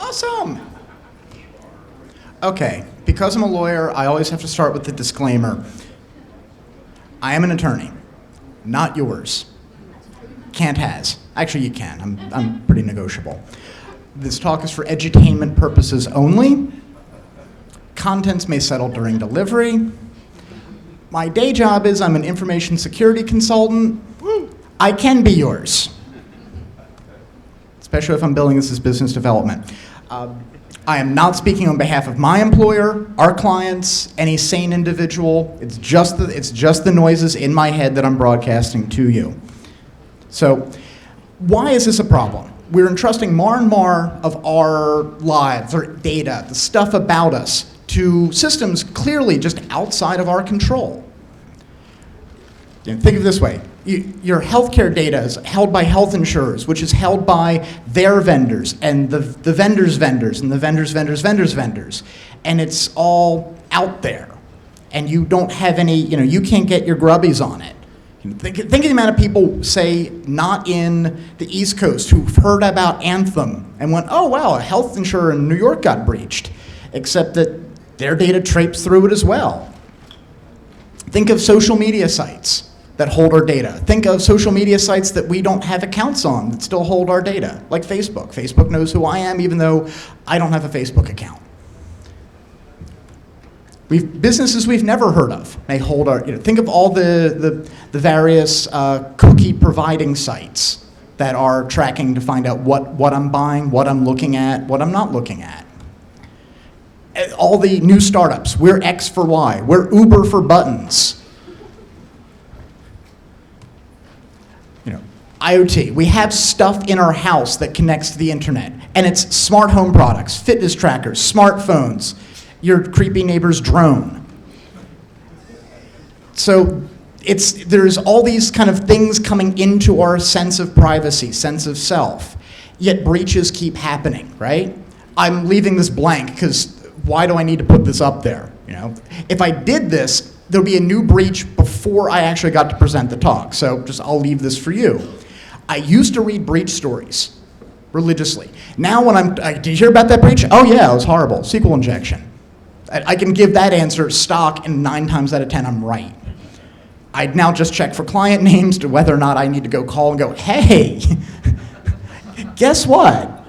Awesome. Okay, because I'm a lawyer, I always have to start with the disclaimer. I am an attorney, not yours. Can't has. Actually, you can. I'm pretty negotiable. This talk is for edutainment purposes only. Contents may settle during delivery. My day job is I'm an information security consultant. I can be yours, especially if I'm billing this as business development. I am not speaking on behalf of my employer, our clients, any sane individual. It's just the noises in my head that I'm broadcasting to you. So why is this a problem? We're entrusting more and more of our lives, our data, the stuff about us, to systems clearly just outside of our control. Think of it this way. Your healthcare data is held by health insurers, which is held by their vendors, and the vendors' vendors, and the vendors' vendors' vendors' vendors. And it's all out there. And you don't have any, you can't get your grubbies on it. Think of the amount of people, say, not in the East Coast, who've heard about Anthem and went, oh, wow, a health insurer in New York got breached, except that their data traipsed through it as well. Think of social media sites that hold our data. Think of social media sites that we don't have accounts on that still hold our data, like Facebook. Facebook knows who I am even though I don't have a Facebook account. Businesses we've never heard of may hold our, think of all the various cookie providing sites that are tracking to find out what I'm buying, what I'm looking at, what I'm not looking at. All the new startups, we're X for Y, we're Uber for buttons. IoT, we have stuff in our house that connects to the internet, and it's smart home products, fitness trackers, smartphones, your creepy neighbor's drone. So there's all these kind of things coming into our sense of privacy, sense of self, yet breaches keep happening, right? I'm leaving this blank because why do I need to put this up there? If I did this, there'll be a new breach before I actually got to present the talk. So I'll leave this for you. I used to read breach stories religiously. Now when did you hear about that breach? Oh yeah, it was horrible. SQL injection. I can give that answer stock, and 9 times out of 10 I'm right. I'd now just check for client names to whether or not I need to go call and go, hey, guess what?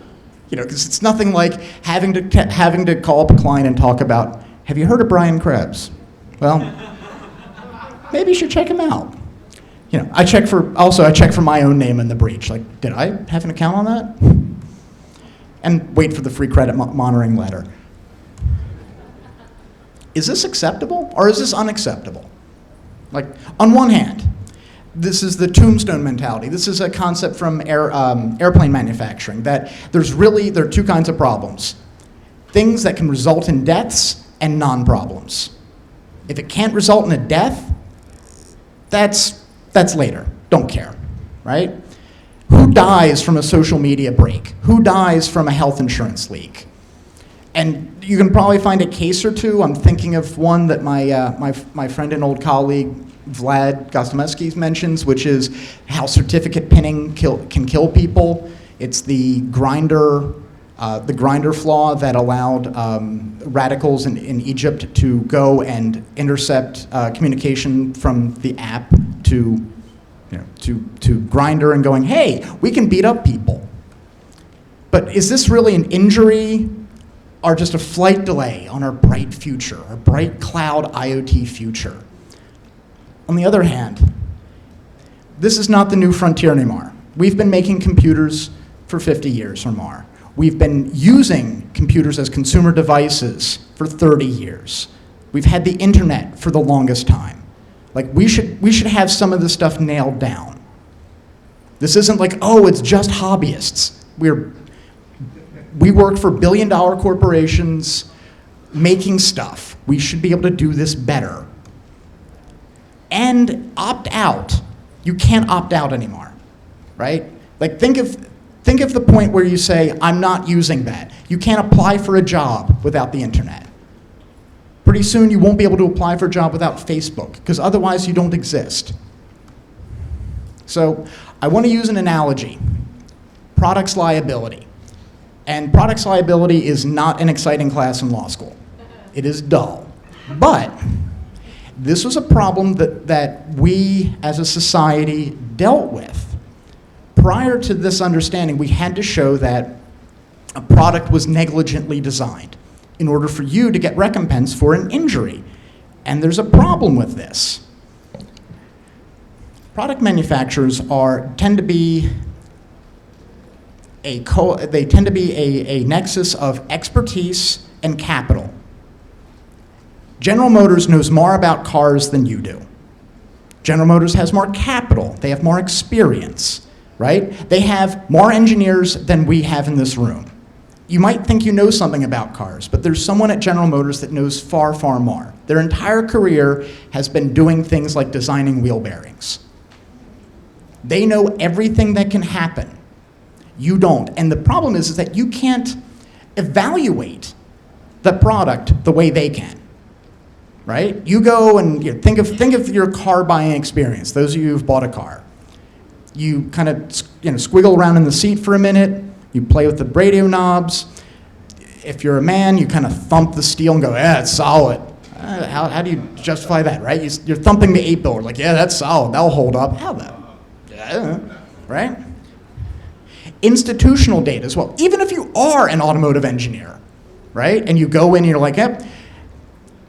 Because it's nothing like having to call up a client and talk about, have you heard of Brian Krebs? Well, maybe you should check him out. I check for my own name in the breach. Like, did I have an account on that? And wait for the free credit monitoring letter. Is this acceptable or is this unacceptable? Like, on one hand, this is the tombstone mentality. This is a concept from airplane manufacturing, that there are 2 kinds of problems. Things that can result in deaths and non-problems. If it can't result in a death, that's later. Don't care, right? Who dies from a social media break? Who dies from a health insurance leak? And you can probably find a case or two. I'm thinking of one that my friend and old colleague Vlad Gostomevsky mentions, which is how certificate pinning can kill people. It's the grinder flaw that allowed radicals in Egypt to go and intercept communication from the app to Grindr and going, hey, we can beat up people. But is this really an injury or just a flight delay on our bright future, our bright cloud IoT future? On the other hand, this is not the new frontier anymore. We've been making computers for 50 years or more. We've been using computers as consumer devices for 30 years. We've had the internet for the longest time. Like, we should have some of this stuff nailed down. This isn't like, oh, it's just hobbyists. We work for billion-dollar corporations making stuff. We should be able to do this better. And opt out. You can't opt out anymore, right? Like, think of the point where you say, I'm not using that. You can't apply for a job without the internet. Pretty soon you won't be able to apply for a job without Facebook, because otherwise you don't exist. So I want to use an analogy. Products liability. And products liability is not an exciting class in law school. It is dull. But this was a problem that we as a society dealt with. Prior to this understanding, we had to show that a product was negligently designed in order for you to get recompense for an injury. And there's a problem with this. Product manufacturers tend to be a nexus of expertise and capital. General Motors knows more about cars than you do. General Motors has more capital. They have more experience, right? They have more engineers than we have in this room. You might think you know something about cars, but there's someone at General Motors that knows far, far more. Their entire career has been doing things like designing wheel bearings. They know everything that can happen. You don't. And the problem is that you can't evaluate the product the way they can, right? You go and think of your car buying experience, those of you who've bought a car. You kind of squiggle around in the seat for a minute, you play with the radio knobs. If you're a man, you kind of thump the steel and go, yeah, it's solid. How do you justify that, right? You're thumping the 8-biller, like, yeah, that's solid, that'll hold up. How that? Yeah, right? Institutional data as well. Even if you are an automotive engineer, right? And you go in and you're like, yep,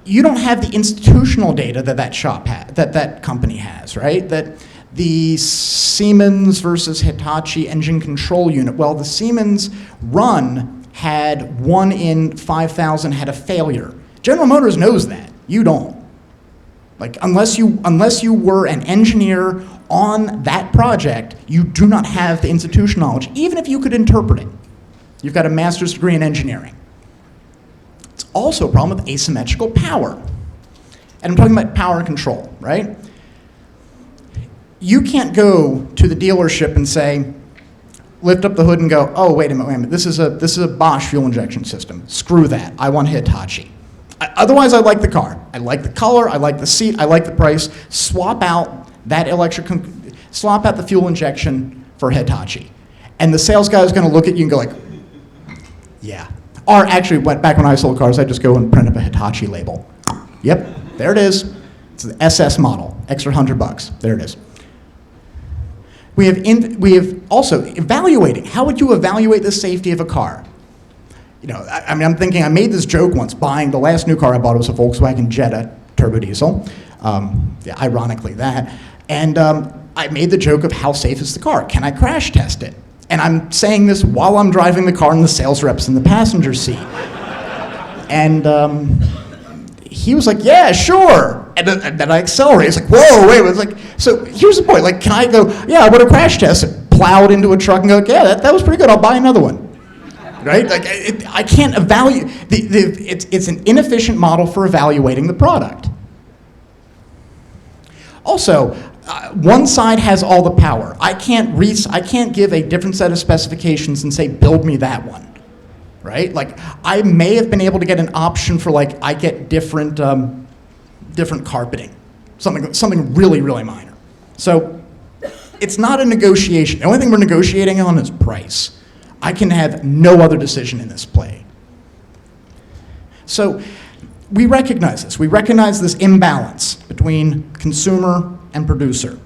you don't have the institutional data that shop that company has, right? That the Siemens versus Hitachi engine control unit. Well, the Siemens run had 1 in 5,000 had a failure. General Motors knows that. You don't. Like, unless you were an engineer on that project, you do not have the institutional knowledge, even if you could interpret it. You've got a master's degree in engineering. It's also a problem with asymmetrical power. And I'm talking about power and control, right? You can't go to the dealership and say, lift up the hood and go, oh, wait a minute, this is a Bosch fuel injection system. Screw that, I want Hitachi. Otherwise, I like the car. I like the color, I like the seat, I like the price. Swap out the fuel injection for Hitachi. And the sales guy is going to look at you and go like, yeah. Or actually, back when I sold cars, I'd just go and print up a Hitachi label. Yep, there it is. It's the SS model, extra $100. There it is. We have also evaluating. How would you evaluate the safety of a car? I'm thinking, I made this joke once buying the last new car I bought was a Volkswagen Jetta turbo diesel. Ironically that. And I made the joke of how safe is the car? Can I crash test it? And I'm saying this while I'm driving the car and the sales rep's in the passenger seat. And he was like, yeah, sure. And then I accelerated. It's like, whoa, wait. It's like, so here's the point. Like, can I go, yeah, I want to crash test it, plow it into a truck and go, yeah, that was pretty good. I'll buy another one. Right? Like, I can't evaluate. It's an inefficient model for evaluating the product. Also, one side has all the power. I can't give a different set of specifications and say, build me that one. Right? Like, I may have been able to get an option for, like, I get different carpeting, something really, really minor. So it's not a negotiation. The only thing we're negotiating on is price. I can have no other decision in this play. So we recognize this. We recognize this imbalance between consumer and producer.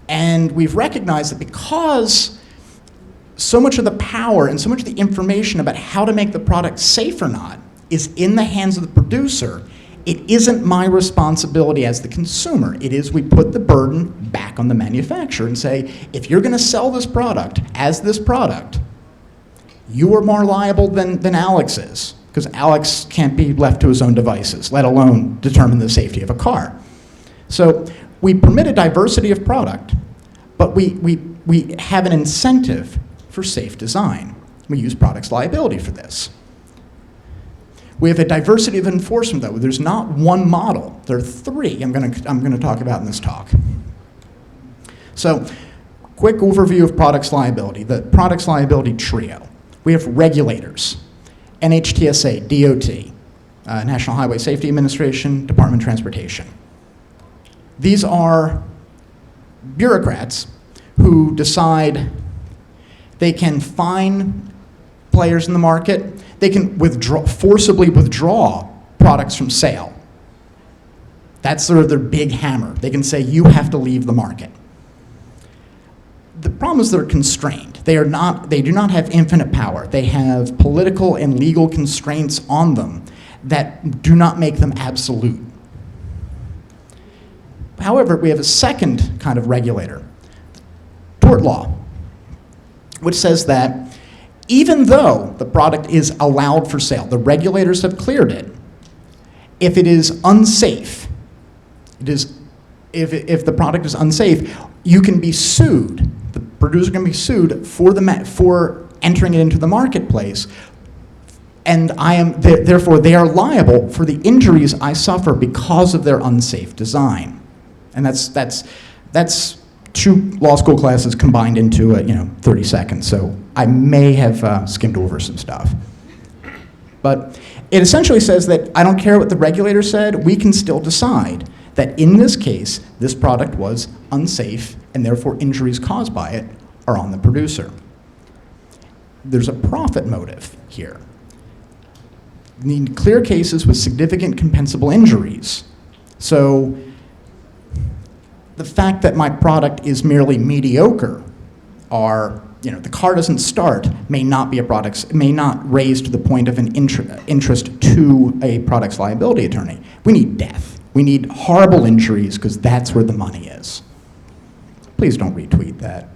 And we've recognized that because so much of the power and so much of the information about how to make the product safe or not is in the hands of the producer, it isn't my responsibility as the consumer. It is we put the burden back on the manufacturer and say, if you're going to sell this product as this product, you are more liable than Alex is, because Alex can't be left to his own devices, let alone determine the safety of a car. So we permit a diversity of product, but we have an incentive for safe design. We use products liability for this. We have a diversity of enforcement, though. There's not one model. There are 3 I'm going to talk about in this talk. So, quick overview of products liability, the products liability trio. We have regulators, NHTSA, DOT, National Highway Safety Administration, Department of Transportation. These are bureaucrats who decide they can fine players in the market. They can forcibly withdraw products from sale. That's sort of their big hammer. They can say, you have to leave the market. The problem is they're constrained. They do not have infinite power. They have political and legal constraints on them that do not make them absolute. However, we have a second kind of regulator, tort law, which says that even though the product is allowed for sale, the regulators have cleared it, if it is unsafe, if the product is unsafe, you can be sued. The producer can be sued for entering it into the marketplace, and therefore they are liable for the injuries I suffer because of their unsafe design. And that's 2 law school classes combined into 30 seconds. So I may have skimmed over some stuff. But it essentially says that I don't care what the regulator said, we can still decide that in this case, this product was unsafe, and therefore injuries caused by it are on the producer. There's a profit motive here. You need clear cases with significant compensable injuries. So the fact that my product is merely mediocre, or the car doesn't start, may not raise to the point of an interest to a product's liability attorney. We need death. We need horrible injuries because that's where the money is. Please don't retweet that.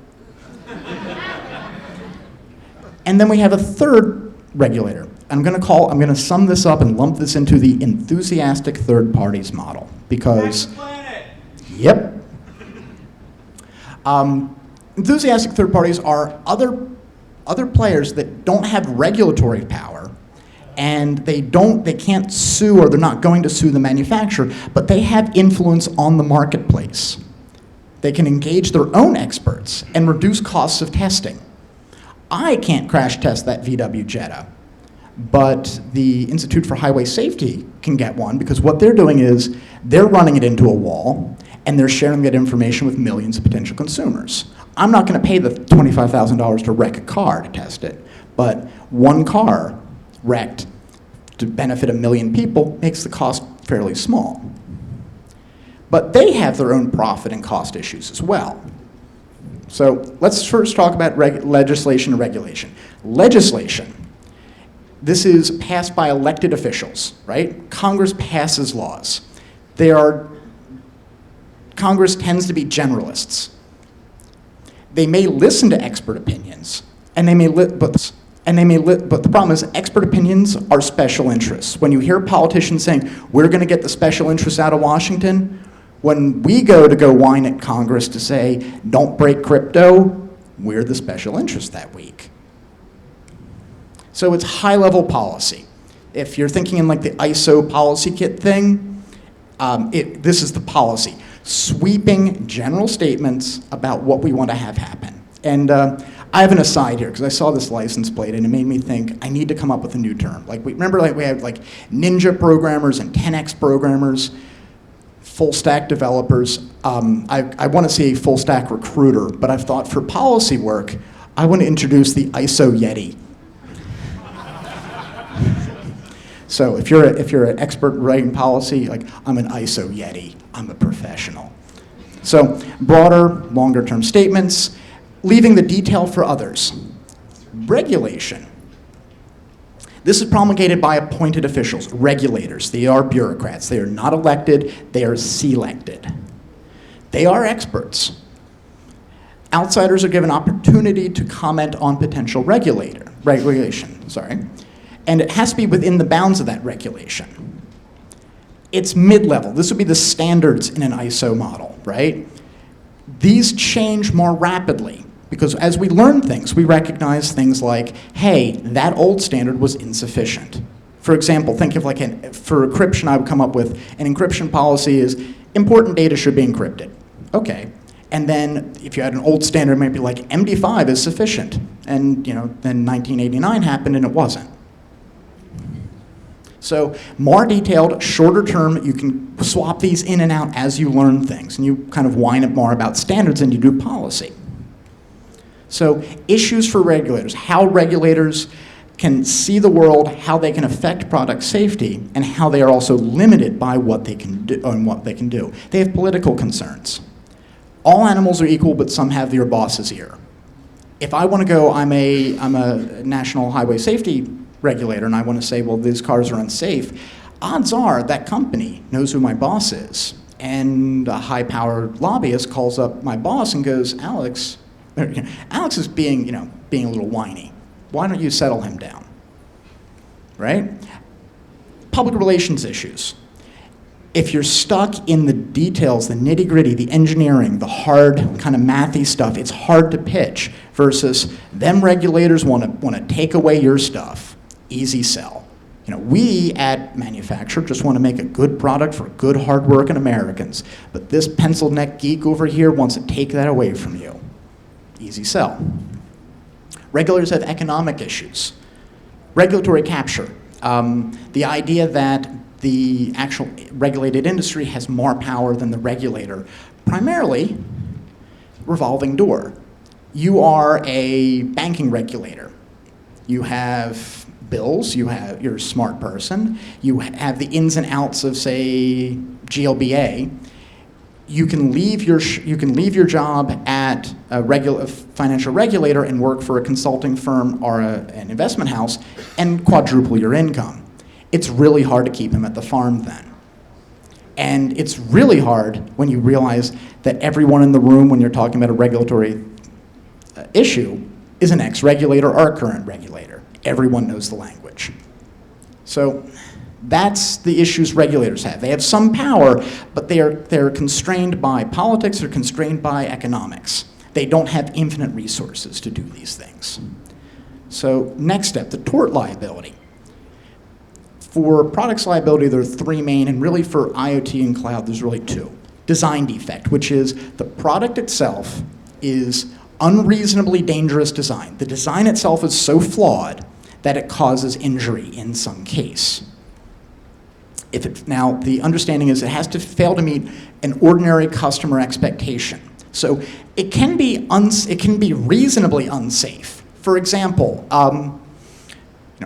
And then we have a third regulator. I'm going to sum this up and lump this into the enthusiastic third parties model because. Yep. Enthusiastic third parties are other players that don't have regulatory power, and they can't sue, or they're not going to sue the manufacturer, but they have influence on the marketplace. They can engage their own experts and reduce costs of testing. I can't crash test that VW Jetta, but the Institute for Highway Safety can get one, because what they're doing is they're running it into a wall and they're sharing that information with millions of potential consumers. I'm not going to pay the $25,000 to wreck a car to test it, but one car wrecked to benefit 1 million people makes the cost fairly small. But they have their own profit and cost issues as well. So let's first talk about legislation and regulation. Legislation. This is passed by elected officials, right? Congress passes laws. Congress tends to be generalists. They may listen to expert opinions, but the problem is expert opinions are special interests. When you hear politicians saying, we're going to get the special interests out of Washington, when we go whine at Congress to say, don't break crypto, we're the special interest that week. So it's high-level policy. If you're thinking in like the ISO policy kit thing, this is the policy. Sweeping general statements about what we want to have happen. And I have an aside here, because I saw this license plate and it made me think I need to come up with a new term. We had like ninja programmers and 10x programmers, full stack developers. I want to see a full stack recruiter, but I've thought for policy work, I want to introduce the ISO Yeti. So if you're an expert writing policy, like I'm an ISO Yeti, I'm a professional. So broader, longer term statements, leaving the detail for others. Regulation. This is promulgated by appointed officials, regulators. They are bureaucrats. They are not elected, they are selected. They are experts. Outsiders are given opportunity to comment on potential regulation. And it has to be within the bounds of that regulation. It's mid-level. This would be the standards in an ISO model, right? These change more rapidly because as we learn things, we recognize things like, hey, that old standard was insufficient. For example, think of for encryption, I would come up with an encryption policy is important data should be encrypted. Okay. And then if you had an old standard, it might be like MD5 is sufficient. And then 1989 happened and it wasn't. So more detailed, shorter term, you can swap these in and out as you learn things, and you kind of whine up more about standards than you do policy. So issues for regulators, how regulators can see the world, how they can affect product safety, and how they are also limited by what they can do and what they can do. They have political concerns. All animals are equal, but some have your boss's ear. If I want to go, I'm a national highway safety regulator, and I want to say, well, these cars are unsafe, odds are that company knows who my boss is. And a high-powered lobbyist calls up my boss and goes, Alex is being a little whiny. Why don't you settle him down, right? Public relations issues. If you're stuck in the details, the nitty-gritty, the engineering, the hard kind of mathy stuff, it's hard to pitch versus them regulators want to take away your stuff. Easy sell. We at manufacturer just want to make a good product for good, hard-working Americans, but this pencil-neck geek over here wants to take that away from you. Easy sell. Regulators have economic issues. Regulatory capture. The idea that the actual regulated industry has more power than the regulator. Primarily, revolving door. You are a banking regulator. You have bills, you're a smart person, you have the ins and outs of, say, GLBA. You can leave your job at a financial regulator and work for a consulting firm or an investment house and quadruple your income. It's really hard to keep him at the farm then. And it's really hard when you realize that everyone in the room when you're talking about a regulatory issue is an ex-regulator or a current regulator. Everyone knows the language. So that's the issues regulators have. They have some power, but they're constrained by politics, they're constrained by economics. They don't have infinite resources to do these things. So next step, the tort liability. For products liability, there are three main, and really for IoT and cloud, there's really two. Design defect, which is the product itself is unreasonably dangerous design. The design itself is so flawed that it causes injury in some case. Now, the understanding is it has to fail to meet an ordinary customer expectation. So it can be reasonably unsafe. For example,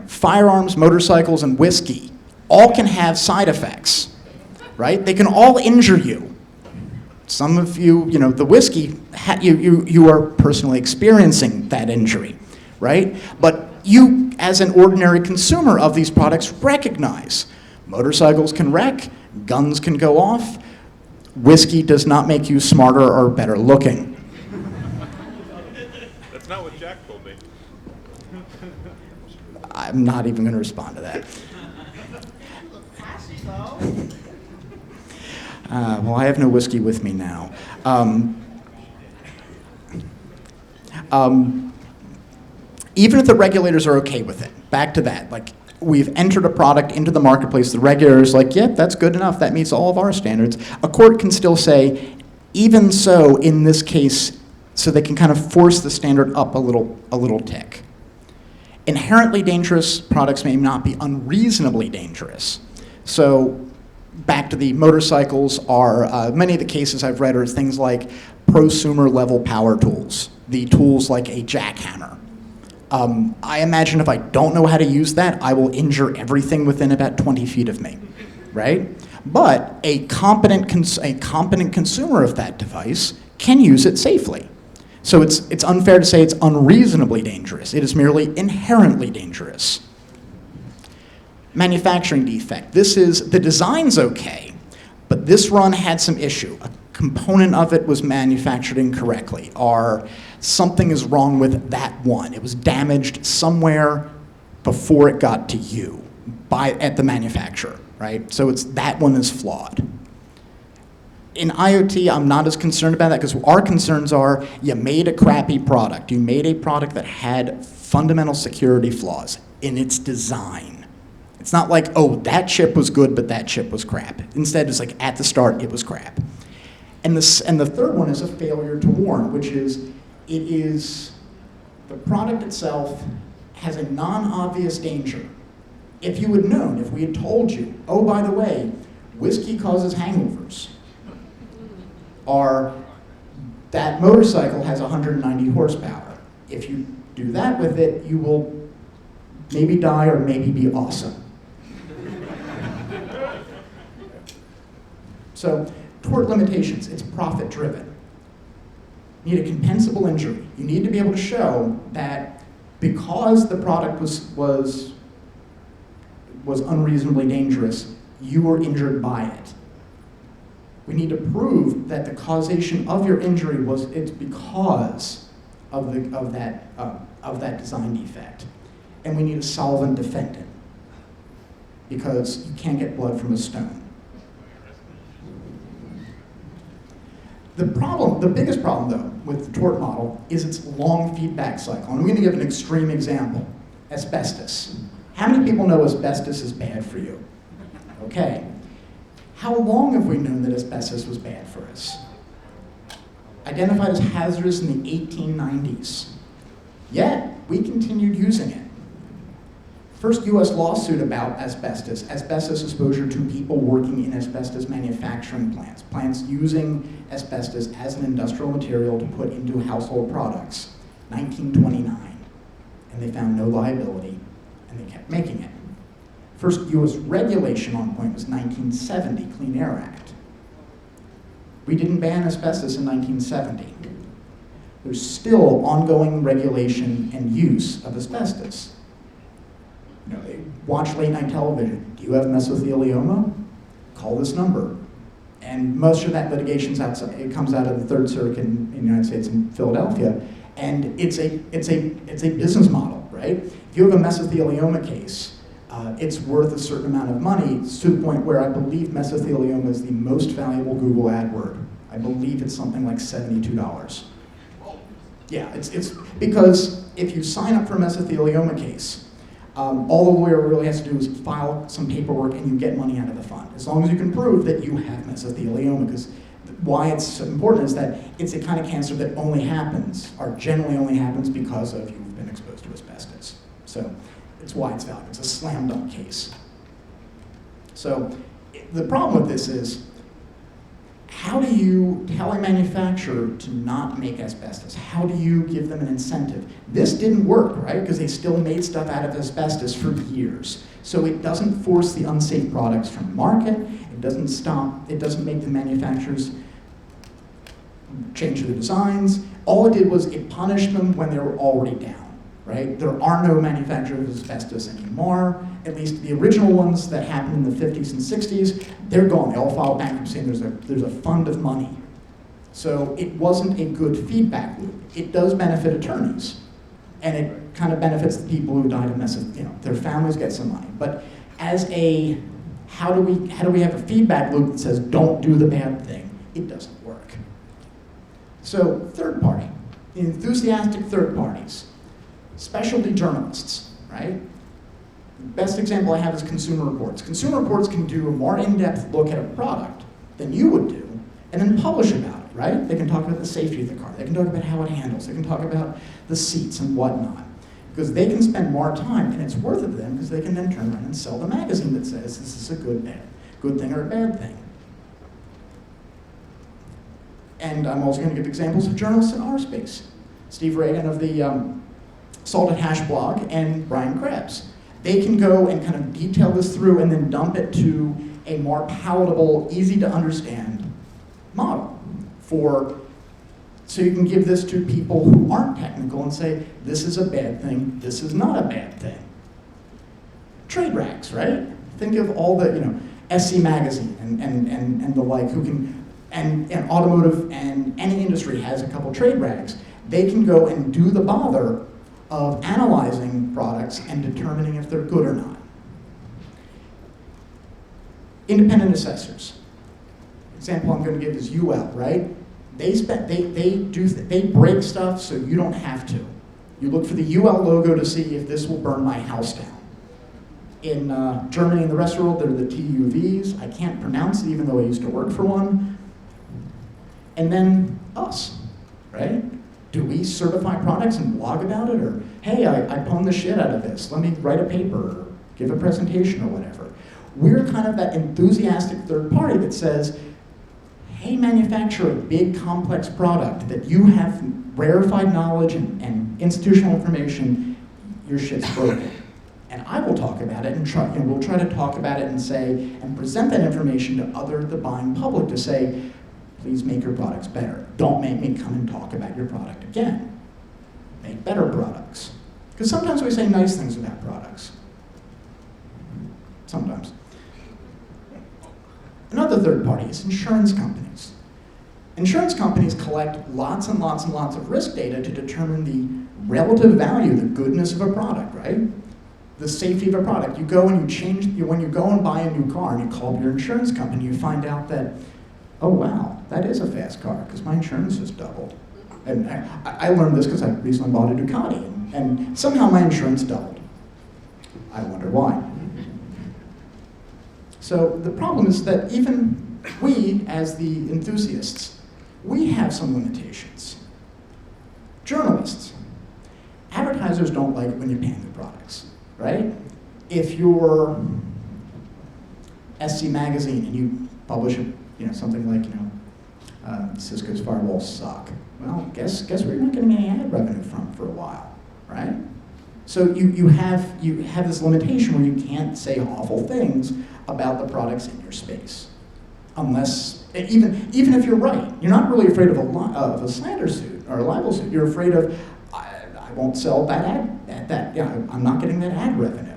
firearms, motorcycles, and whiskey all can have side effects, right? They can all injure you. Some of you, the whiskey, you are personally experiencing that injury, right? But you, as an ordinary consumer of these products, recognize motorcycles can wreck, guns can go off, whiskey does not make you smarter or better looking. That's not what Jack told me. I'm not even going to respond to that. Well, I have no whiskey with me now. Even if the regulators are okay with it, back to that, like we've entered a product into the marketplace, the regulator's like, yep, that's good enough, that meets all of our standards. A court can still say, even so, in this case, so they can kind of force the standard up a little tick. Inherently dangerous products may not be unreasonably dangerous. So back to the motorcycles are, many of the cases I've read are things like prosumer level power tools, the tools like a jackhammer. I imagine if I don't know how to use that, I will injure everything within about 20 feet of me, right? But a competent consumer of that device can use it safely. So it's unfair to say it's unreasonably dangerous. It is merely inherently dangerous. Manufacturing defect. The design's okay, but this run had some issue. A component of it was manufactured incorrectly, or something is wrong with that one. It was damaged somewhere before it got to you at the manufacturer, right? So that one is flawed. In IoT, I'm not as concerned about that because our concerns are you made a crappy product. You made a product that had fundamental security flaws in its design. It's not like, oh, that chip was good, but that chip was crap. Instead, it's like at the start, it was crap. And the third one is a failure to warn, which is the product itself has a non-obvious danger. If you had known, if we had told you, oh, by the way, whiskey causes hangovers, or that motorcycle has 190 horsepower. If you do that with it, you will Maybe die or maybe be awesome. So, tort limitations, it's profit driven. You need a compensable injury. You need to be able to show that because the product was unreasonably dangerous, you were injured by it. We need to prove that the causation of your injury it's because of that design defect. And we need a solvent defendant, because you can't get blood from a stone. The biggest problem, though, with the tort model is its long feedback cycle. And I'm going to give an extreme example. Asbestos. How many people know asbestos is bad for you? Okay. How long have we known that asbestos was bad for us? Identified as hazardous in the 1890s. Yet, we continued using it. First US lawsuit about asbestos exposure to people working in asbestos manufacturing plants, plants using asbestos as an industrial material to put into household products, 1929. And they found no liability, and they kept making it. First US regulation on point was 1970, Clean Air Act. We didn't ban asbestos in 1970. There's still ongoing regulation and use of asbestos. You know, watch late night television. Do you have mesothelioma? Call this number. And most of that litigation's outside. It comes out of the Third Circuit in the United States in Philadelphia, and it's a business model, right? If you have a mesothelioma case, it's worth a certain amount of money, to the point where I believe mesothelioma is the most valuable Google ad word. I believe it's something like $72. Yeah, it's because if you sign up for a mesothelioma case, all the lawyer really has to do is file some paperwork and you get money out of the fund, as long as you can prove that you have mesothelioma. Because why it's important is that it's a kind of cancer that only happens, or generally only happens, because of you've been exposed to asbestos. So it's why it's valuable. It's a slam dunk case. So the problem with this is, how do you tell a manufacturer to not make asbestos? How do you give them an incentive? This didn't work, right? Because they still made stuff out of asbestos for years. So it doesn't force the unsafe products from the market. It doesn't make the manufacturers change their designs. All it did was it punished them when they were already down, right? There are no manufacturers of asbestos anymore. At least the original ones that happened in the 50s and 60s, they're gone. They all filed bankruptcy, and there's a fund of money. So it wasn't a good feedback loop. It does benefit attorneys, and it kind of benefits the people who died of their families get some money. But as a, how do we have a feedback loop that says don't do the bad thing? It doesn't work. So third party, enthusiastic third parties, specialty journalists, right? The best example I have is Consumer Reports. Consumer Reports can do a more in-depth look at a product than you would do, and then publish about it, right? They can talk about the safety of the car. They can talk about how it handles. They can talk about the seats and whatnot. Because they can spend more time, and it's worth it to them, because they can then turn around and sell the magazine that says this is a good thing or a bad thing. And I'm also going to give examples of journalists in our space. Steve Reagan of the Salted Hash blog, and Brian Krebs. They can go and kind of detail this through and then dump it to a more palatable, easy to understand model so you can give this to people who aren't technical and say, this is a bad thing, this is not a bad thing. Trade rags, right? Think of all the, SC Magazine and the like, who can, and automotive and any industry has a couple trade rags. They can go and do the bother of analyzing products and determining if they're good or not. Independent assessors. Example I'm going to give is UL, right? They break stuff so you don't have to. You look for the UL logo to see if this will burn my house down. In Germany and the rest of the world, they're the TUVs. I can't pronounce it even though I used to work for one. And then us, right? Do we certify products and blog about it? Or, hey, I pwned the shit out of this. Let me write a paper or give a presentation or whatever. We're kind of that enthusiastic third party that says, hey, manufacturer a big complex product that you have rarefied knowledge and institutional information, your shit's broken. And I will talk about it and we'll try to talk about it and say, and present that information to the buying public to say, please make your products better. Don't make me come and talk about your product again. Make better products. Because sometimes we say nice things about products. Sometimes. Another third party is insurance companies. Insurance companies collect lots and lots and lots of risk data to determine the relative value, the goodness of a product, right? The safety of a product. You go and when you go and buy a new car and you call up your insurance company, you find out that, oh wow, that is a fast car because my insurance has doubled. And I learned this because I recently bought a Ducati and somehow my insurance doubled. I wonder why. So the problem is that even we, as the enthusiasts, we have some limitations. Journalists. Advertisers don't like it when you pan the products, right? If you're SC Magazine and you publish something like Cisco's firewalls suck, well, guess where you're not getting any ad revenue from for a while, right? So you have this limitation where you can't say awful things about the products in your space, unless even if you're right, you're not really afraid of a slander suit or a libel suit. You're afraid of I won't sell that ad. I'm not getting that ad revenue.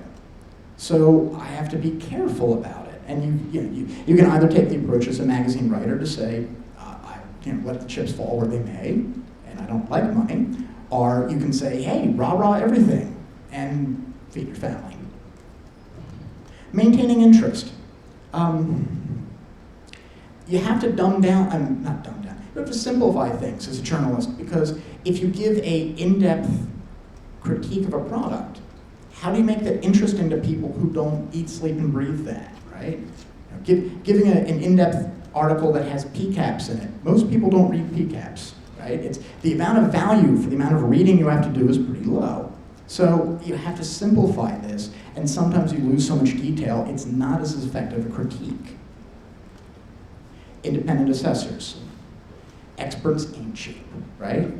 So I have to be careful about it. And you can either take the approach as a magazine writer to say let the chips fall where they may, and I don't like money, or you can say, hey, rah everything, and feed your family. Maintaining interest. You have to not dumb down, you have to simplify things as a journalist, because if you give an in-depth critique of a product, how do you make that interesting to people who don't eat, sleep, and breathe that, right? Giving an in-depth article that has PCAPs in it, most people don't read PCAPs, right? It's the amount of value for the amount of reading you have to do is pretty low. So you have to simplify this, and sometimes you lose so much detail, it's not as effective a critique. Independent assessors. Experts ain't cheap, right?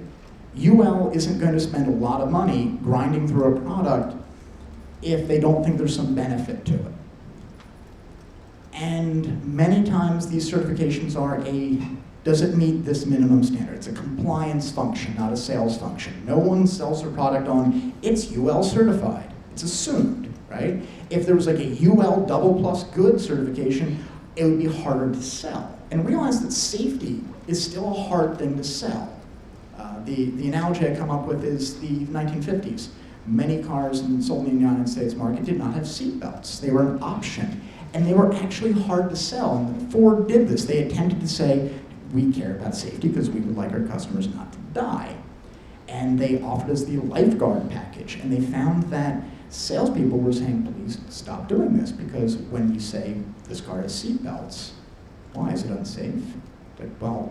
UL isn't going to spend a lot of money grinding through a product if they don't think there's some benefit to it. And many times these certifications are does it meet this minimum standard? It's a compliance function, not a sales function. No one sells their product on, it's UL certified. It's assumed, right? If there was like a UL double plus good certification, it would be harder to sell. And realize that safety is still a hard thing to sell. The analogy I come up with is the 1950s. Many cars sold in the United States market did not have seat belts. They were an option. And they were actually hard to sell. And Ford did this. They attempted to say, we care about safety because we would like our customers not to die. And they offered us the lifeguard package. And they found that salespeople were saying, please stop doing this, because when you say this car has seat belts, why is it unsafe? Like, well,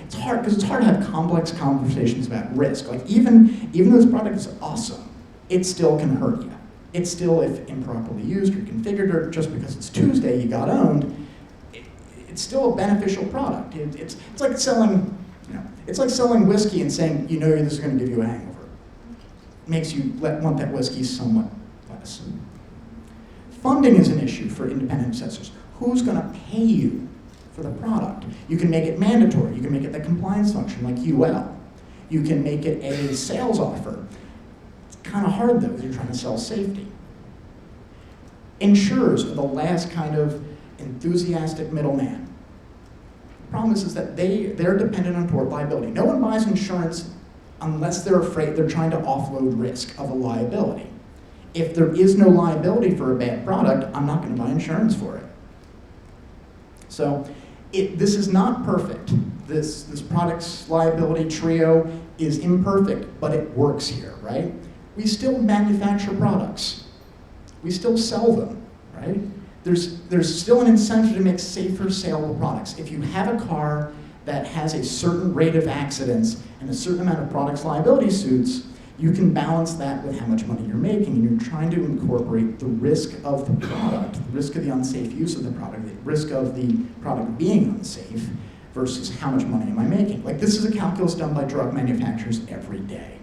it's hard, because it's hard to have complex conversations about risk. Like even though this product is awesome, it still can hurt you. It's still, if improperly used or configured, or just because it's Tuesday you got owned, it's still a beneficial product. It's like selling, it's like selling whiskey and saying, this is going to give you a hangover. It makes you want that whiskey somewhat less. Funding is an issue for independent assessors. Who's going to pay you for the product? You can make it mandatory. You can make it the compliance function like UL. You can make it a sales offer. Kind of hard though, because you're trying to sell safety. Insurers are the last kind of enthusiastic middleman. The problem is that they're dependent on tort liability. No one buys insurance unless they're afraid they're trying to offload risk of a liability. If there is no liability for a bad product, I'm not going to buy insurance for it. So this is not perfect. This product's liability trio is imperfect, but it works here, right? We still manufacture products. We still sell them, right? There's still an incentive to make safer, saleable products. If you have a car that has a certain rate of accidents and a certain amount of products liability suits, you can balance that with how much money you're making, and you're trying to incorporate the risk of the product, the risk of the unsafe use of the product, the risk of the product being unsafe, versus how much money am I making. Like, this is a calculus done by drug manufacturers every day.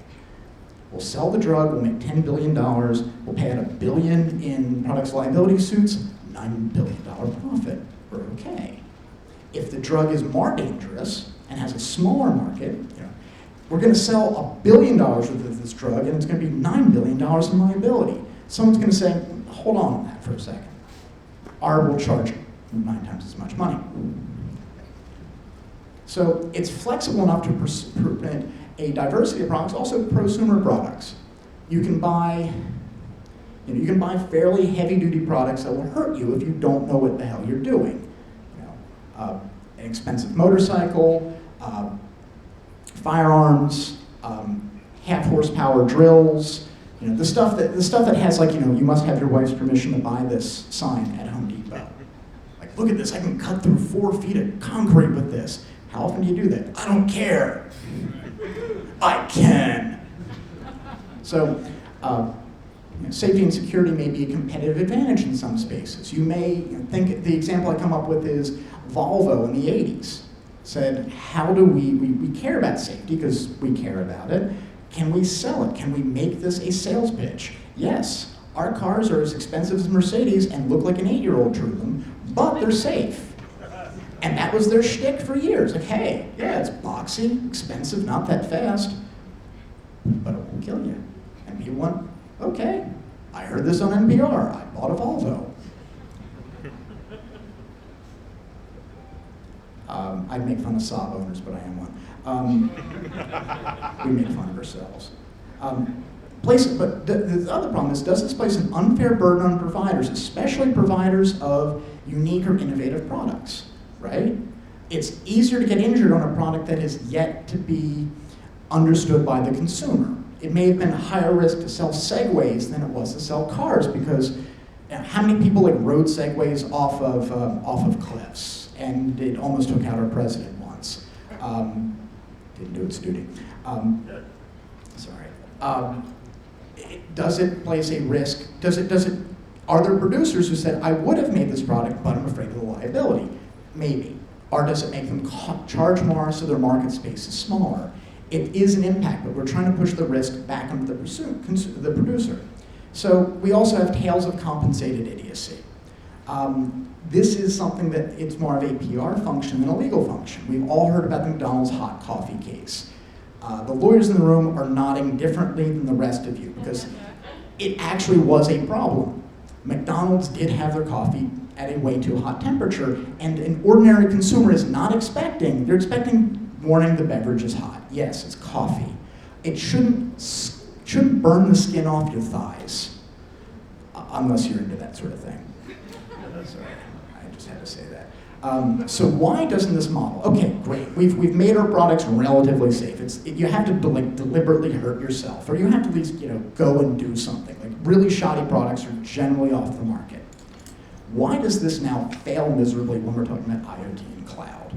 We'll sell the drug, we'll make $10 billion, we'll pay out $1 billion in products liability suits, $9 billion profit. We're okay. If the drug is more dangerous and has a smaller market, we're going to sell $1 billion worth of this drug, and it's going to be $9 billion in liability. Someone's going to say, hold on that for a second. R will charge 9 times as much money. So it's flexible enough to permit a diversity of products, also prosumer products. You can buy fairly heavy-duty products that will hurt you if you don't know what the hell you're doing. An expensive motorcycle, firearms, half-horsepower drills. The stuff that has you must have your wife's permission to buy this sign at Home Depot. Like, look at this, I can cut through 4 feet of concrete with this. How often do you do that? I don't care. I can. So, safety and security may be a competitive advantage in some spaces. You may think, the example I come up with is Volvo in the 80s. Said, how do we care about safety because we care about it. Can we sell it? Can we make this a sales pitch? Yes, our cars are as expensive as Mercedes and look like an 8-year-old drew them, but they're safe. And that was their shtick for years. Like, hey, yeah, it's boxy, expensive, not that fast, but it won't kill you. And people went, okay, I heard this on NPR, I bought a Volvo. I'd make fun of Saab owners, but I am one. We make fun of ourselves. But the other problem is, does this place an unfair burden on providers, especially providers of unique or innovative products, right? It's easier to get injured on a product that is yet to be understood by the consumer. It may have been higher risk to sell Segways than it was to sell cars, because how many people rode Segways off of cliffs? And it almost took out our president once. Didn't do its duty. Sorry. Does it place a risk? Are there producers who said, I would have made this product, but I'm afraid of the liability? Maybe. Or does it make them charge more so their market space is smaller? It is an impact, but we're trying to push the risk back onto the producer. So we also have tales of compensated idiocy. This is something that it's more of a PR function than a legal function. We've all heard about the McDonald's hot coffee case. The lawyers in the room are nodding differently than the rest of you, because it actually was a problem. McDonald's did have their coffee at a way too hot temperature, and an ordinary consumer is not expecting, they're expecting, warning, the beverage is hot. Yes, it's coffee. It shouldn't burn the skin off your thighs, unless you're into that sort of thing. Sorry, I just had to say that. So why doesn't this model? Okay, great. We've made our products relatively safe. You have to deliberately hurt yourself, or you have to at least go and do something. Like, really shoddy products are generally off the market. Why does this now fail miserably when we're talking about IoT and cloud?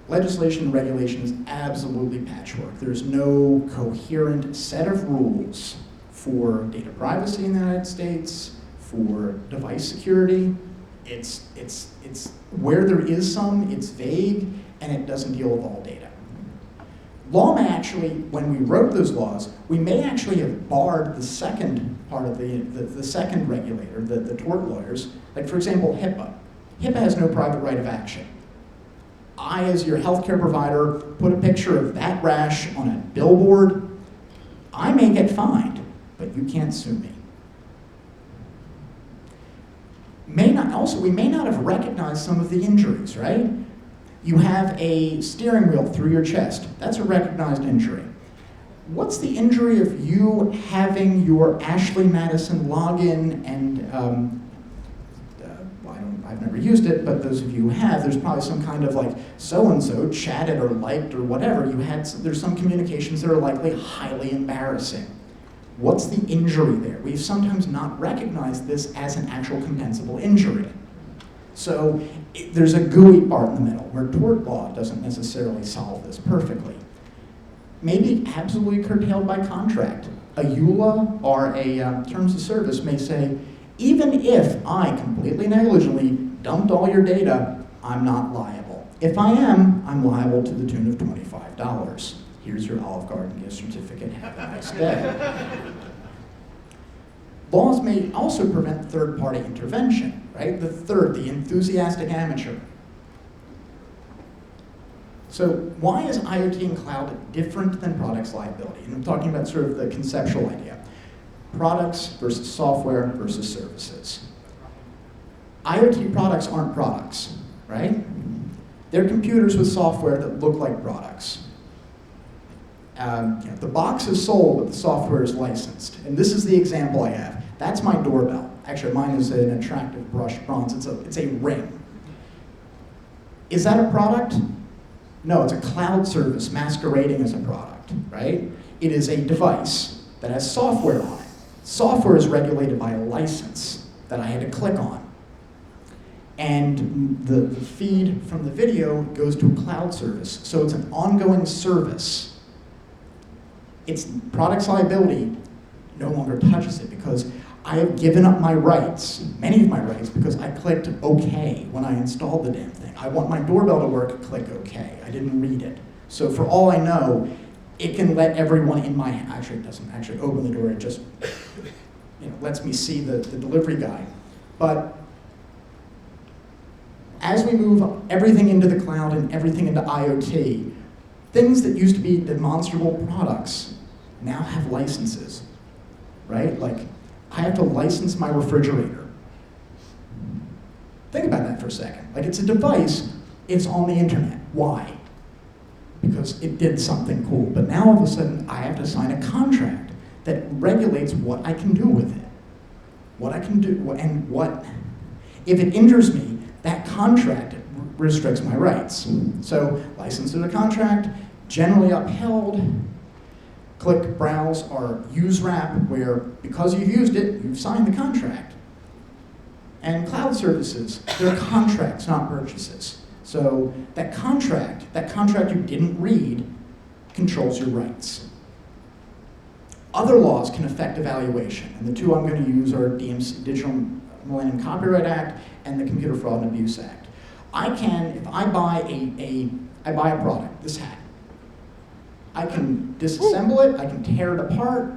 Legislation and regulation is absolutely patchwork. There's no coherent set of rules for data privacy in the United States, for device security. It's where there is some, it's vague, and it doesn't deal with all data. Law may actually, when we wrote those laws, we may actually have barred the second part of the second regulator, the tort lawyers. Like, for example, HIPAA. HIPAA has no private right of action. I, as your healthcare provider, put a picture of that rash on a billboard. I may get fined, but you can't sue me. We may not have recognized some of the injuries, right? You have a steering wheel through your chest. That's a recognized injury. What's the injury of you having your Ashley Madison login and, I've never used it, but those of you who have, there's probably some kind of like so-and-so chatted or liked or whatever. There's some communications that are likely highly embarrassing. What's the injury there? We've sometimes not recognized this as an actual compensable injury. So there's a gooey part in the middle where tort law doesn't necessarily solve this perfectly. Maybe absolutely curtailed by contract. A EULA or a terms of service may say, even if I completely negligently dumped all your data, I'm not liable. If I am, I'm liable to the tune of $25. Here's your Olive Garden gift certificate. Have a nice day. Laws may also prevent third-party intervention, right? The enthusiastic amateur. So why is IoT and cloud different than products liability? And I'm talking about sort of the conceptual idea. Products versus software versus services. IoT products aren't products, right? They're computers with software that look like products. The box is sold, but the software is licensed. And this is the example I have. That's my doorbell. Actually, mine is an attractive brushed bronze. It's a ring. Is that a product? No, it's a cloud service masquerading as a product, right? It is a device that has software on it. Software is regulated by a license that I had to click on. And the feed from the video goes to a cloud service. So it's an ongoing service. It's products liability no longer touches it because I have given up my rights, many of my rights, because I clicked OK when I installed the damn thing. I want my doorbell to work, click OK. I didn't read it. So for all I know, it can let everyone in my, actually it doesn't actually open the door, it just lets me see the delivery guy. But as we move everything into the cloud and everything into IoT, things that used to be demonstrable products now have licenses, right? Like, I have to license my refrigerator. Think about that for a second. Like, it's a device, it's on the internet. Why? Because it did something cool. But now all of a sudden, I have to sign a contract that regulates what I can do with it. What I can do, and what, if it injures me, that contract restricts my rights. So, license to the contract, generally upheld. Click, browse, or use wrap, where because you've used it, you've signed the contract. And cloud services, they're contracts, not purchases. So that contract you didn't read, controls your rights. Other laws can affect evaluation, and the two I'm going to use are DMC, Digital Millennium Copyright Act, and the Computer Fraud and Abuse Act. I can, if I buy a product, this hat, I can disassemble it, I can tear it apart.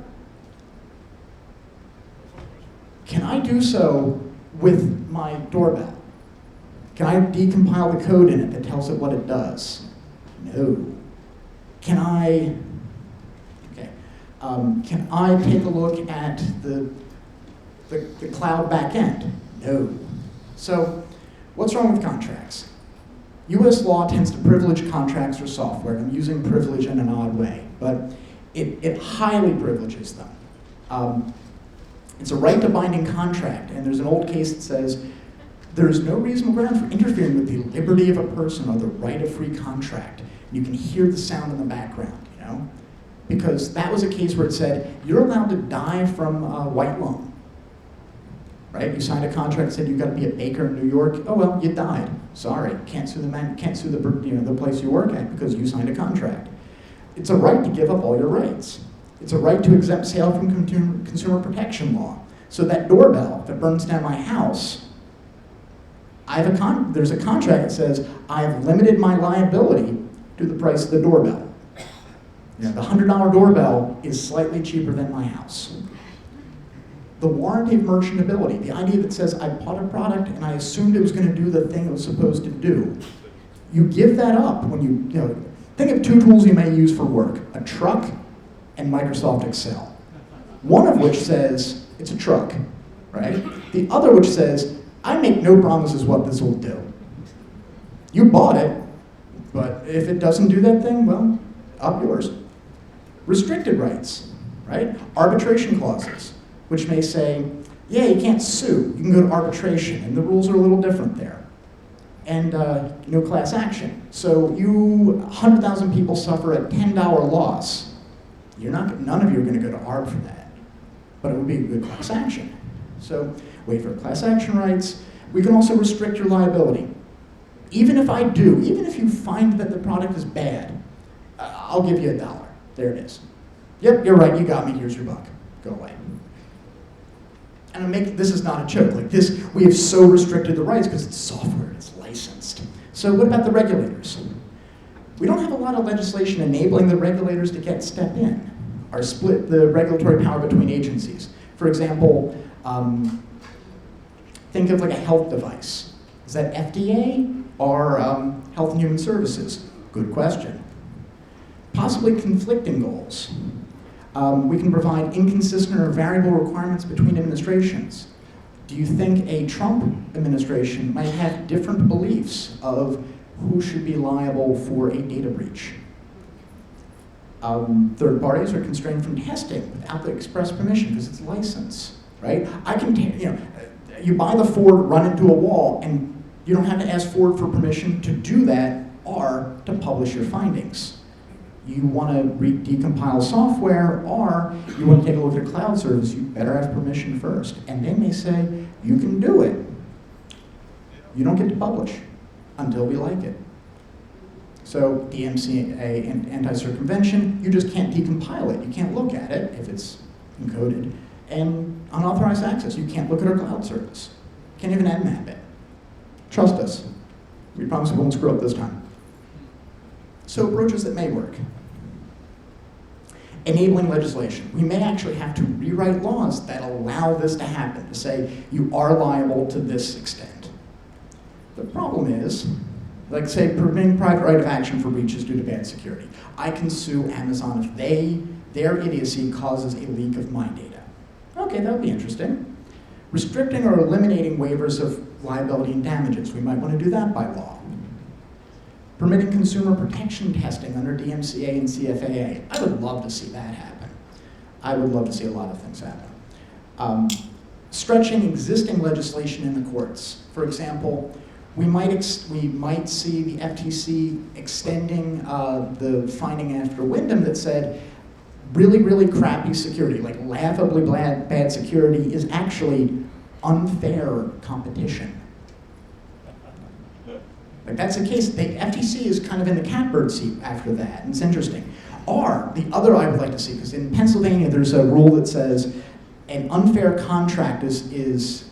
Can I do so with my doorbell? Can I decompile the code in it that tells it what it does? No. Can I take a look at the cloud backend? No. So, what's wrong with contracts? US law tends to privilege contracts or software. I'm using privilege in an odd way, but it highly privileges them. It's a right to binding contract, and there's an old case that says there is no reasonable ground for interfering with the liberty of a person or the right of free contract. You can hear the sound in the background, because that was a case where it said you're allowed to die from white lung. Right? You signed a contract that said you've got to be a baker in New York. Oh well, you died. Sorry, can't sue the man, can't sue the place you work at because you signed a contract. It's a right to give up all your rights. It's a right to exempt sale from consumer protection law. So that doorbell that burns down my house, there's a contract that says I've limited my liability to the price of the doorbell. The $100 doorbell is slightly cheaper than my house. The warranty of merchantability, the idea that says I bought a product and I assumed it was going to do the thing it was supposed to do. You give that up when you think of two tools you may use for work, a truck and Microsoft Excel. One of which says it's a truck, right? The other which says, I make no promises what this will do. You bought it, but if it doesn't do that thing, well, up yours. Restricted rights, right? Arbitration clauses, which may say, yeah, you can't sue, you can go to arbitration, and the rules are a little different there. And no class action. So 100,000 people suffer a $10 loss. None of you are going to go to ARB for that, but it would be a good class action. So wait for class action rights. We can also restrict your liability. Even if you find that the product is bad, I'll give you $1. There it is. Yep, you're right, you got me, here's your buck. Go away. And this is not a joke. Like this, we have so restricted the rights because it's software, it's licensed. So what about the regulators? We don't have a lot of legislation enabling the regulators to step in or split the regulatory power between agencies. For example, think of like a health device. Is that FDA or Health and Human Services? Good question. Possibly conflicting goals. We can provide inconsistent or variable requirements between administrations. Do you think a Trump administration might have different beliefs of who should be liable for a data breach? Third parties are constrained from testing without the express permission because it's license, right? You buy the Ford, run into a wall, and you don't have to ask Ford for permission to do that or to publish your findings. You want to decompile software, or you want to take a look at a cloud service, you better have permission first. And they may say, you can do it. You don't get to publish until we like it. So DMCA anti-circumvention, you just can't decompile it. You can't look at it if it's encoded. And unauthorized access, you can't look at our cloud service. Can't even nmap it. Trust us. We promise we won't screw up this time. So approaches that may work. Enabling legislation. We may actually have to rewrite laws that allow this to happen, to say you are liable to this extent. The problem is, like say, permitting private right of action for breaches due to bad security. I can sue Amazon if their idiocy causes a leak of my data. Okay, that would be interesting. Restricting or eliminating waivers of liability and damages. We might want to do that by law. Permitting consumer protection testing under DMCA and CFAA. I would love to see that happen. I would love to see a lot of things happen. Stretching existing legislation in the courts. For example, we might see the FTC extending the finding after Wyndham that said really, really crappy security, like laughably bad security, is actually unfair competition. Like that's the case. The FTC is kind of in the catbird seat after that, and it's interesting. Or the other I would like to see, because in Pennsylvania there's a rule that says an unfair contract is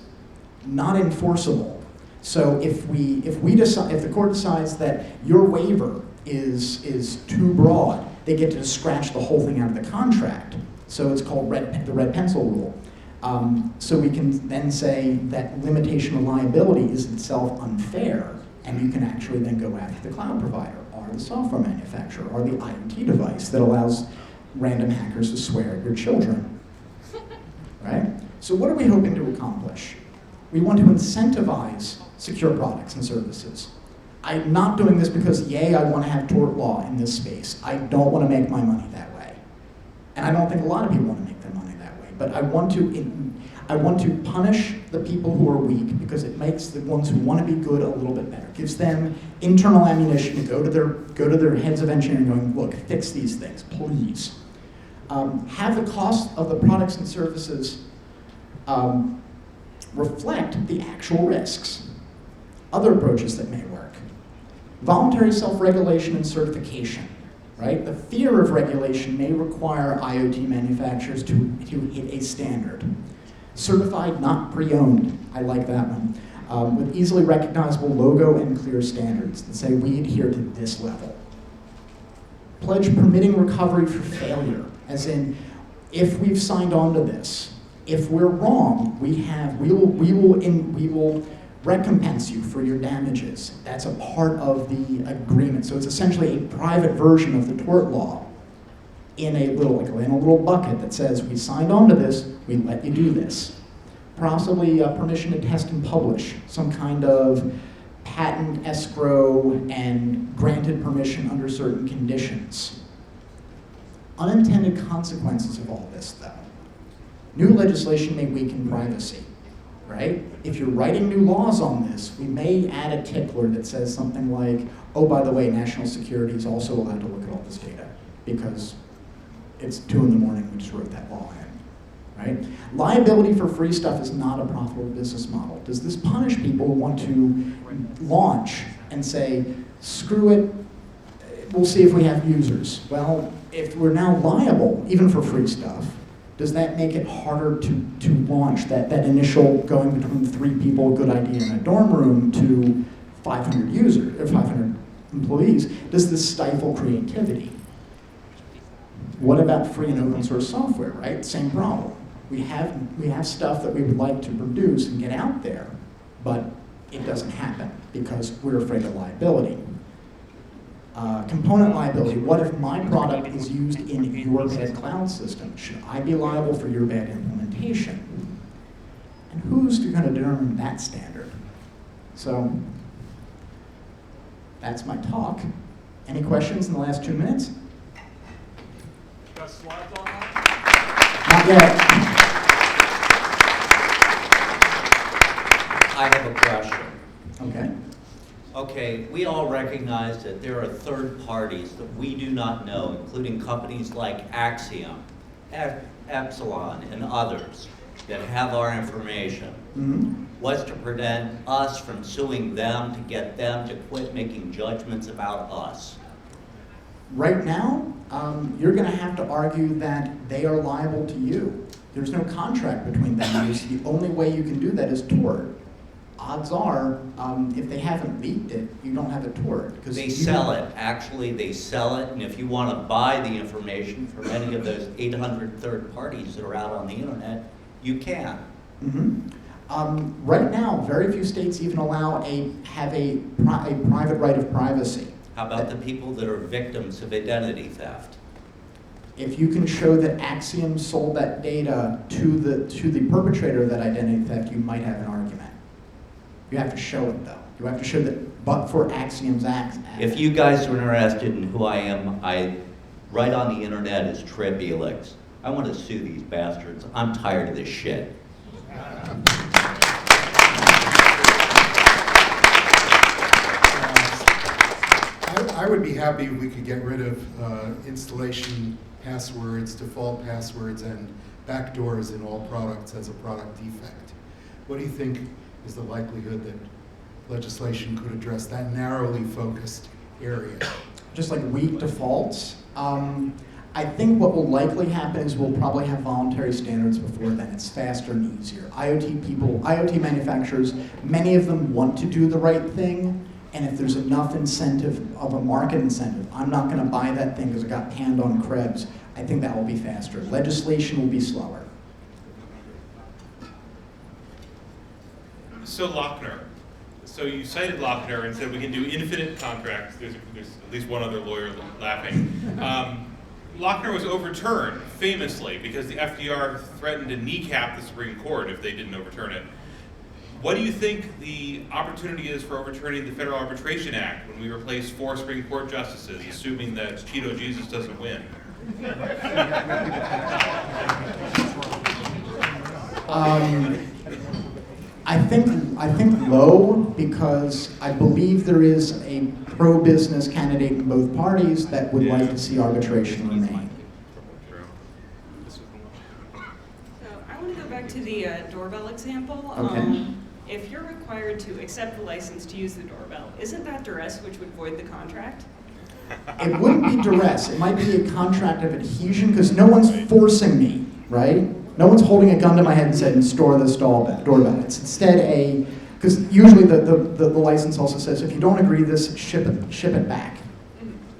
not enforceable. So if the court decides that your waiver is too broad, they get to scratch the whole thing out of the contract. So it's called the red pencil rule. So we can then say that limitation of liability is itself unfair, and you can actually then go after the cloud provider or the software manufacturer or the IoT device that allows random hackers to swear at your children, right? So what are we hoping to accomplish? We want to incentivize secure products and services. I'm not doing this because, yay, I want to have tort law in this space. I don't want to make my money that way. And I don't think a lot of people want to make their money that way. But I want to punish the people who are weak because it makes the ones who want to be good a little bit better. It gives them internal ammunition to go to their heads of engineering going, look, fix these things, please. Have the cost of the products and services reflect the actual risks. Other approaches that may work. Voluntary self-regulation and certification, right? The fear of regulation may require IoT manufacturers to hit a standard. Certified, not pre-owned, I like that one. With easily recognizable logo and clear standards that say we adhere to this level. Pledge permitting recovery for failure, as in, if we've signed on to this, if we're wrong, we will recompense you for your damages. That's a part of the agreement. So it's essentially a private version of the tort law in a little bucket that says we signed on to this, we let you do this. Possibly permission to test and publish, some kind of patent escrow and granted permission under certain conditions. Unintended consequences of all this, though. New legislation may weaken privacy, right? If you're writing new laws on this, we may add a tickler that says something like, oh, by the way, national security is also allowed to look at all this data because it's 2 in the morning, we just wrote that law in, right? Liability for free stuff is not a profitable business model. Does this punish people who want to launch and say, screw it, we'll see if we have users? Well, if we're now liable, even for free stuff, does that make it harder to launch that initial going between 3 people, good idea in a dorm room, to 500 users, or 500 employees, does this stifle creativity? What about free and open source software, right? Same problem. We have stuff that we would like to produce and get out there, but it doesn't happen because we're afraid of liability. Component liability, what if my product is used in your bad cloud system? Should I be liable for your bad implementation? And who's going to determine that standard? So that's my talk. Any questions in the last 2 minutes? Got slides on that? Not yet. I have a question. Okay. Okay, we all recognize that there are third parties that we do not know, including companies like Axiom, Epsilon, and others that have our information. Mm-hmm. What's to prevent us from suing them to get them to quit making judgments about us? Right now, you're going to have to argue that they are liable to you. There's no contract between them and you. The only way you can do that is tort. Odds are, if they haven't leaked it, you don't have a tort. They sell it. Actually, they sell it, and if you want to buy the information from any of those 800 third parties that are out on the internet, you can. Mm-hmm. Right now, very few states even allow have a private right of privacy. How about the people that are victims of identity theft? If you can show that Axiom sold that data to the perpetrator of that identity theft, you might have an argument. You have to show it, though. You have to show that, but for Axiom's act. If you guys are interested in who I am, right on the internet is Tribulix. I want to sue these bastards. I'm tired of this shit. I would be happy if we could get rid of installation passwords, default passwords, and backdoors in all products as a product defect. What do you think is the likelihood that legislation could address that narrowly focused area? Just like weak defaults. I think what will likely happen is we'll probably have voluntary standards before then. It's faster and easier. IoT manufacturers, many of them want to do the right thing, and if there's enough incentive of a market incentive, I'm not going to buy that thing because it got panned on Krebs, I think that will be faster. Legislation will be slower. So Lochner. So you cited Lochner and said we can do infinite contracts. There's at least one other lawyer laughing. Lochner was overturned famously because the FDR threatened to kneecap the Supreme Court if they didn't overturn it. What do you think the opportunity is for overturning the Federal Arbitration Act when we replace 4 Supreme Court justices, assuming that Cheeto Jesus doesn't win? I think low, because I believe there is a pro-business candidate in both parties that would like to see arbitration remain. So I want to go back to the doorbell example. Okay. If you're required to accept the license to use the doorbell, isn't that duress which would void the contract? It wouldn't be duress. It might be a contract of adhesion because no one's forcing me, right? No one's holding a gun to my head and saying, store this doorbell. It's instead because usually the license also says, if you don't agree to this, ship it back.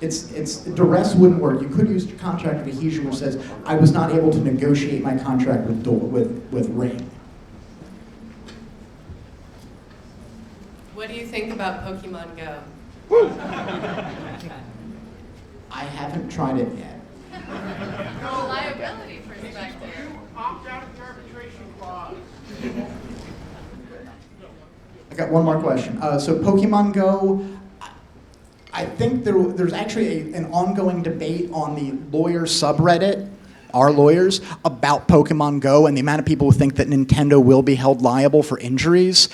It's duress wouldn't work. You could use contract of adhesion which says, I was not able to negotiate my contract with Ring. What do you think about Pokemon Go? I haven't tried it yet. No liability perspective. Opt out of the arbitration clause. I got one more question. So Pokemon Go, I think there's actually an ongoing debate on the lawyer subreddit, our lawyers, about Pokemon Go and the amount of people who think that Nintendo will be held liable for injuries.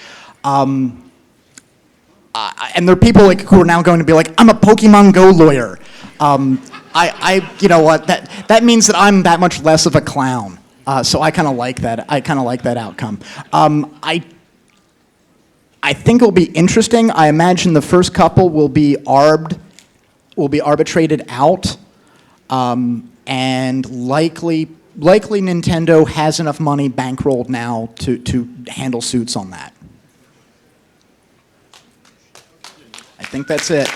And there are people who are now going to be like, I'm a Pokemon Go lawyer. You know what? That means that I'm that much less of a clown. So I kind of like that. I kind of like that outcome. I think it'll be interesting. I imagine the first couple will be arbitrated out, and likely Nintendo has enough money bankrolled now to handle suits on that. I think that's it.